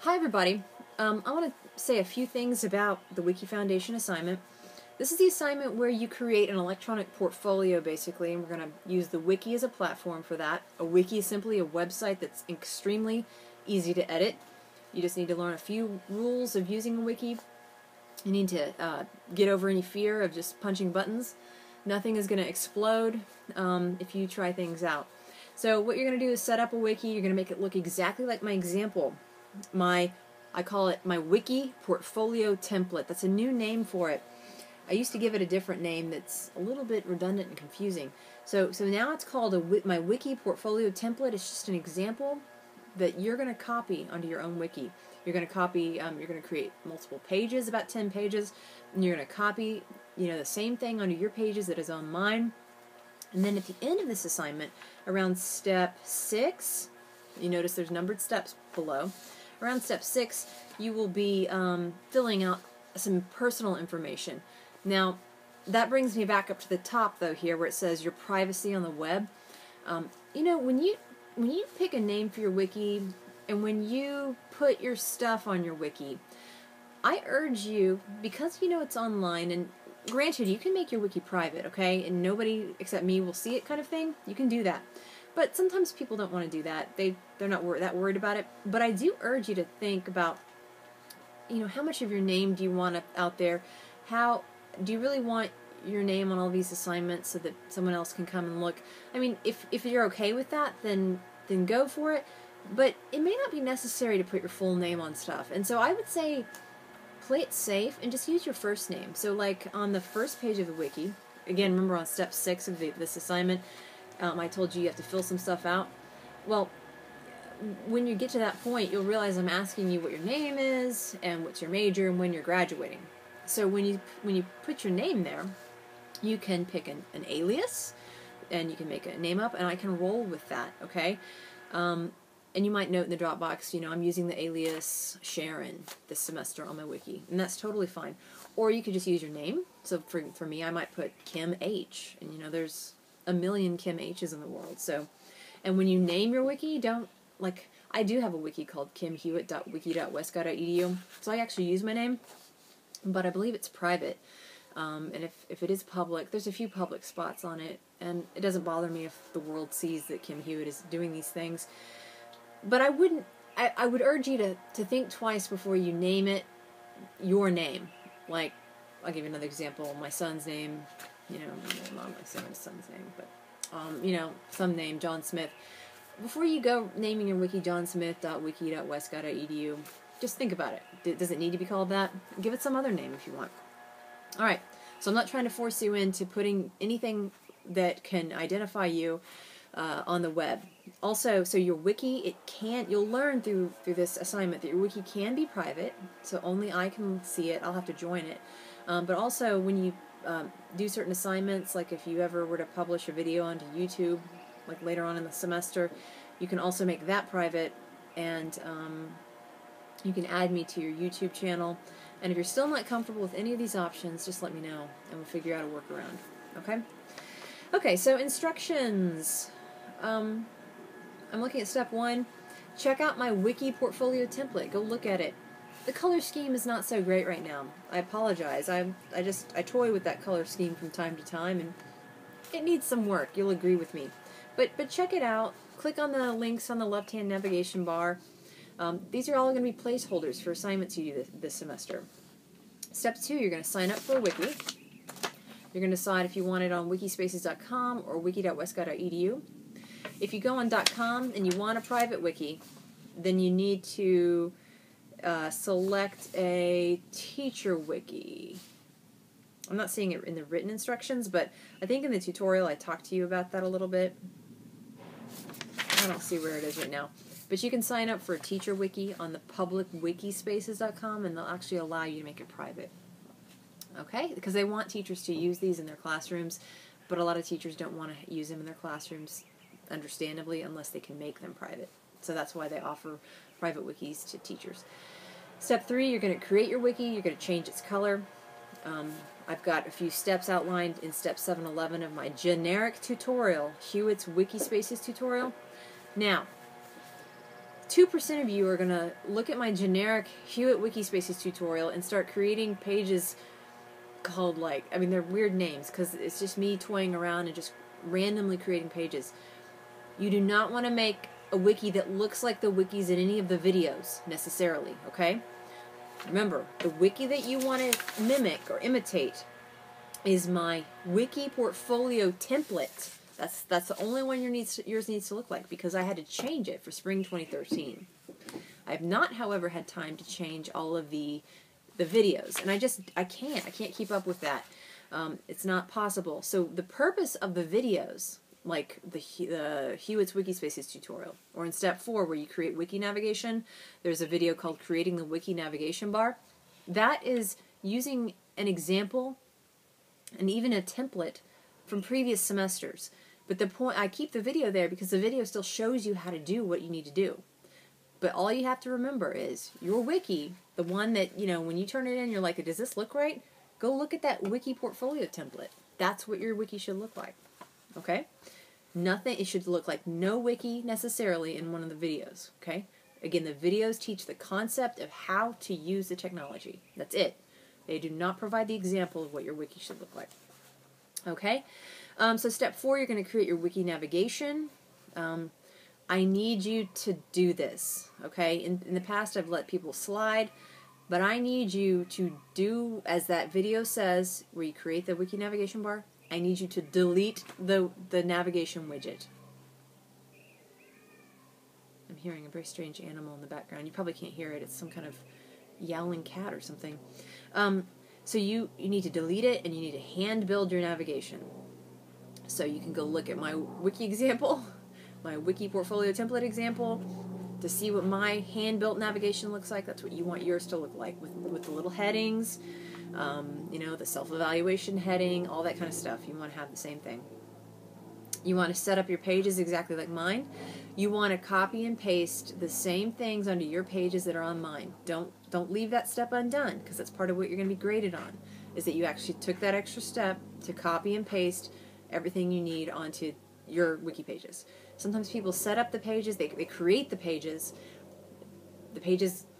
Hi everybody. I want to say a few things about the Wiki Foundation assignment. This is the assignment where you create an electronic portfolio basically, and we're going to use the Wiki as a platform for that. A Wiki is simply a website that's extremely easy to edit. You just need to learn a few rules of using a Wiki. You need to get over any fear of just punching buttons. Nothing is going to explode if you try things out. So what you're going to do is set up a Wiki. You're going to make it look exactly like my example. I call it my Wiki portfolio template. That's a new name for it. I used to give it a different name that's a little bit redundant and confusing. So now it's called my Wiki portfolio template. It's just an example that you're going to copy onto your own Wiki. You're going to copy, you're going to create multiple pages, about 10 pages, and you're going to copy, the same thing onto your pages that is on mine. And then at the end of this assignment, around step 6, you notice there's numbered steps below. Around step 6, you will be filling out some personal information. Now, that brings me back up to the top, though, here, where it says your privacy on the web. When you pick a name for your Wiki, and when you put your stuff on your Wiki, I urge you, because it's online, and granted, you can make your Wiki private, okay, and nobody except me will see it kind of thing. You can do that. But sometimes people don't want to do that. They're not that worried about it. But I do urge you to think about, how much of your name do you want out there? How do you really want your name on all these assignments so that someone else can come and look? I mean, if you're okay with that, then go for it. But it may not be necessary to put your full name on stuff. And so I would say play it safe and just use your first name. So like on the first page of the Wiki, again, remember on step 6 of this assignment, I told you have to fill some stuff out. Well, when you get to that point, you'll realize I'm asking you what your name is and what's your major and when you're graduating. So when you put your name there, you can pick an alias and you can make a name up, and I can roll with that, okay? And you might note in the Dropbox, I'm using the alias Sharon this semester on my Wiki, and that's totally fine. Or you could just use your name. So for me, I might put Kim H, and there's a million Kim H's in the world. So, and when you name your Wiki, I do have a Wiki called kimhewitt.wiki.wesco.edu, so I actually use my name, but I believe it's private. And if it is public, there's a few public spots on it, and it doesn't bother me if the world sees that Kim Hewitt is doing these things. But I would urge you to think twice before you name it your name. Like, I'll give you another example. My son's name, I'm not going to say my son's name, but, some name, John Smith. Before you go naming your Wiki johnsmith.wiki.wesco.edu, just think about it. Does it need to be called that? Give it some other name if you want. All right, so I'm not trying to force you into putting anything that can identify you on the web. Also, so your Wiki, you'll learn through this assignment that your Wiki can be private, so only I can see it. I'll have to join it. But also, when you do certain assignments, like if you ever were to publish a video onto YouTube, like later on in the semester, you can also make that private, and you can add me to your YouTube channel. And if you're still not comfortable with any of these options, just let me know, and we'll figure out a workaround. Okay? Okay, so instructions. I'm looking at step 1. Check out my Wiki portfolio template. Go look at it. The color scheme is not so great right now. I apologize. I toy with that color scheme from time to time, and it needs some work. You'll agree with me. But check it out. Click on the links on the left-hand navigation bar. These are all going to be placeholders for assignments you do this semester. Step 2, you're going to sign up for a Wiki. You're going to decide if you want it on wikispaces.com or wiki.wesco.edu. If you go on .com and you want a private Wiki, then you need to select a teacher Wiki. I'm not seeing it in the written instructions, but I think in the tutorial I talked to you about that a little bit. I don't see where it is right now. But you can sign up for a teacher Wiki on the public wikispaces.com, and they'll actually allow you to make it private. Okay? Because they want teachers to use these in their classrooms, but a lot of teachers don't want to use them in their classrooms, understandably, unless they can make them private. So that's why they offer private wikis to teachers. Step 3, you're going to create your Wiki. You're going to change its color. I've got a few steps outlined in step 711 of my generic tutorial, Hewitt's Wiki Spaces tutorial. Now, 2% of you are going to look at my generic Hewitt Wiki Spaces tutorial and start creating pages called, like, I mean, they're weird names because it's just me toying around and just randomly creating pages. You do not want to make a wiki that looks like the wikis in any of the videos necessarily, okay? Remember, the wiki that you want to mimic or imitate is my wiki portfolio template. That's the only one yours needs to look like, because I had to change it for spring 2013. I have not, however, had time to change all of the videos, and I can't keep up with that. It's not possible. So the purpose of the videos, like the Hewitt's Wiki Spaces tutorial, or in step 4 where you create wiki navigation, there's a video called Creating the Wiki Navigation Bar. That is using an example and even a template from previous semesters. But the point, I keep the video there because the video still shows you how to do what you need to do. But all you have to remember is your wiki, the one that, you know, when you turn it in, you're like, does this look right? Go look at that wiki portfolio template. That's what your wiki should look like. Okay? Nothing, it should look like no wiki necessarily in one of the videos. Okay? Again, the videos teach the concept of how to use the technology. That's it. They do not provide the example of what your wiki should look like. Okay? So step 4, you're going to create your wiki navigation. I need you to do this. Okay? In the past, I've let people slide, but I need you to do as that video says, where you create the wiki navigation bar. I need you to delete the navigation widget. I'm hearing a very strange animal in the background. You probably can't hear it. It's some kind of yowling cat or something. So you need to delete it, and you need to hand build your navigation. So you can go look at my wiki example, my wiki portfolio template example, to see what my hand-built navigation looks like. That's what you want yours to look like, with the little headings, you know, the self-evaluation heading, all that kind of stuff. You want to have the same thing. You want to set up your pages exactly like mine. You want to copy and paste the same things onto your pages that are on mine. Don't leave that step undone, because that's part of what you're going to be graded on, is that you actually took that extra step to copy and paste everything you need onto your wiki pages. Sometimes people set up the pages, they create the pages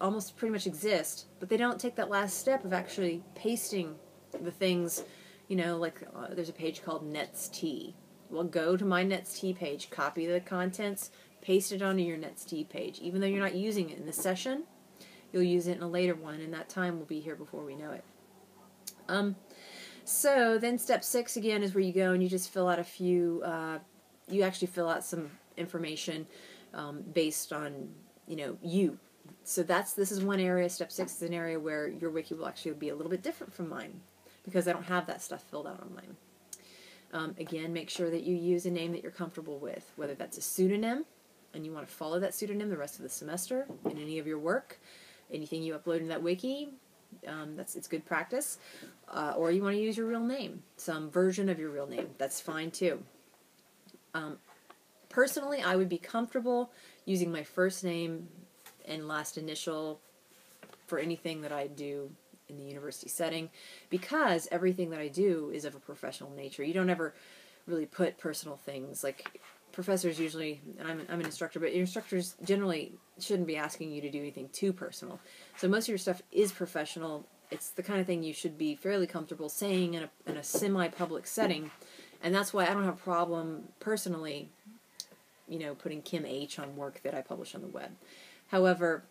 almost pretty much exist, but they don't take that last step of actually pasting the things, you know, like there's a page called NetsT. Well, go to my NetsT page, copy the contents, paste it onto your NetsT page. Even though you're not using it in this session, you'll use it in a later one, and that time will be here before we know it. So then step 6 again is where you go and you just fill out a few, you actually fill out some information based on, you know, you. So this is one area. Step 6 is an area where your wiki will actually be a little bit different from mine, because I don't have that stuff filled out on mine. Again, make sure that you use a name that you're comfortable with, whether that's a pseudonym, and you want to follow that pseudonym the rest of the semester in any of your work. Anything you upload in that wiki, it's good practice. Or you want to use your real name, some version of your real name. That's fine too. Personally, I would be comfortable using my first name and last initial for anything that I do in the university setting, because everything that I do is of a professional nature. You don't ever really put personal things, like professors usually, and I'm an instructor, but instructors generally shouldn't be asking you to do anything too personal. So most of your stuff is professional. It's the kind of thing you should be fairly comfortable saying in a semi-public setting, and that's why I don't have a problem personally, you know, putting Kim H on work that I publish on the web. However,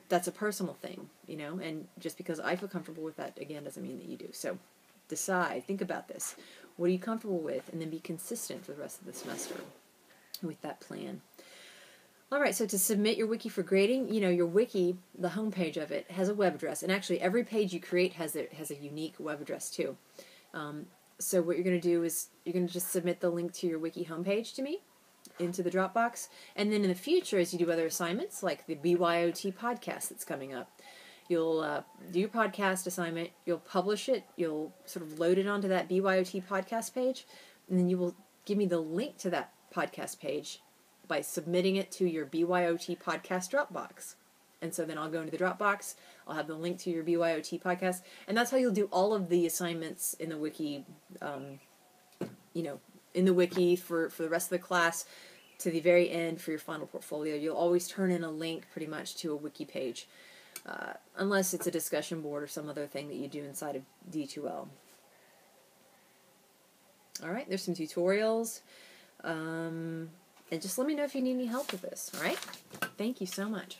that's a personal thing, you know, and just because I feel comfortable with that, again, doesn't mean that you do. So decide, think about this. What are you comfortable with? And then be consistent for the rest of the semester with that plan. All right, so to submit your wiki for grading, you know, your wiki, the homepage of it, has a web address. And actually, every page you create has a unique web address, too. So what you're going to do is you're going to just submit the link to your wiki homepage to me into the Dropbox. And then in the future, as you do other assignments, like the BYOT podcast that's coming up, you'll do your podcast assignment, you'll publish it, you'll sort of load it onto that BYOT podcast page, and then you will give me the link to that podcast page by submitting it to your BYOT podcast Dropbox. And so then I'll go into the Dropbox, I'll have the link to your BYOT podcast, and that's how you'll do all of the assignments in the wiki, you know, in the wiki for the rest of the class. to the very end for your final portfolio, you'll always turn in a link pretty much to a wiki page, unless it's a discussion board or some other thing that you do inside of D2L. Alright, there's some tutorials, and just let me know if you need any help with this, alright? Thank you so much.